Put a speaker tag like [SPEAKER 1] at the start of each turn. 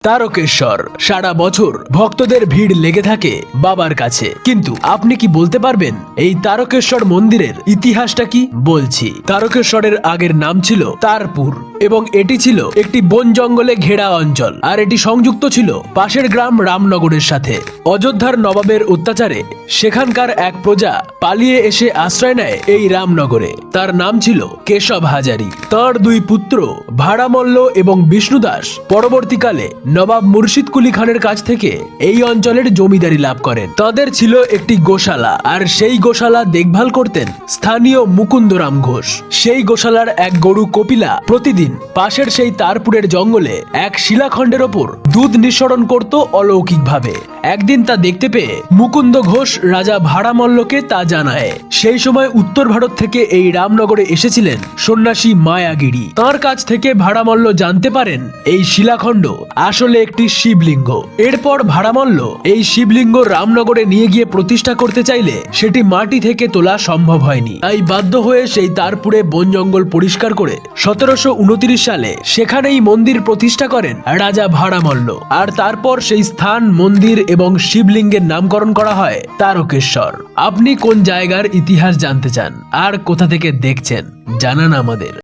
[SPEAKER 1] তারকেশ্বর সারা বছর ভক্তদের ভিড় লেগে থাকে বাবার কাছে। কিন্তু আপনি কি বলতে পারবেন এই তারকেশ্বর মন্দিরের ইতিহাসটা কি? বলছি। তারকেশ্বরের আগের নাম ছিল তারপুর এবং এটি ছিল একটি বন জঙ্গলে ঘেরা অঞ্চল, আর এটি সংযুক্ত ছিল পাশের গ্রাম রামনগরের সাথে। অযোধ্যার নবাবের অত্যাচারে সেখানকার এক প্রজা পালিয়ে এসে আশ্রয় নেয় এই রামনগরে। তার নাম ছিল কেশব হাজারি। তার দুই পুত্র ভাড়ামল্ল এবং বিষ্ণুদাস পরবর্তীকালে নবাব মুর্শিদ কুলি খানের কাছ থেকে এই অঞ্চলের জমিদারি লাভ করেন। তাদের ছিল একটি গোশালা, আর সেই গোশালা দেখভাল করতেন স্থানীয় মুকুন্দরাম ঘোষ। সেই গোশালার এক গরু কপিলা প্রতিদিন পাশের সেই তারপুরের জঙ্গলে এক শিলাখণ্ডের ওপর দুধ নিঃসরণ করত অলৌকিকভাবে। একদিন তা দেখতে পেয়ে মুকুন্দ ঘোষ রাজা ভাড়ামল্লকে তা জানায়। সেই সময় উত্তর ভারত থেকে এই রামনগরে এসেছিলেন সন্ন্যাসী মায়াগিরি। তার কাছ থেকে ভাড়ামল্ল জানতে পারেন এই শিলাখণ্ড আসলে একটি শিবলিঙ্গ। এরপর ভাড়ামল্ল এই শিবলিঙ্গ রামনগরে নিয়ে গিয়ে প্রতিষ্ঠা করতে চাইলে সেটি মাটি থেকে তোলা সম্ভব হয়নি। তাই বাধ্য হয়ে সেই তারপুরে বন জঙ্গল পরিষ্কার করে 1729 সালে সেখানেই মন্দির প্রতিষ্ঠা করেন রাজা ভাড়ামল্ল। আর তারপর সেই স্থান, মন্দির এবং শিবলিঙ্গের নামকরণ করা হয় তারকেশ্বর। আপনি কোন জায়গার ইতিহাস জানতে চান আর কোথা থেকে দেখছেন জানান আমাদের।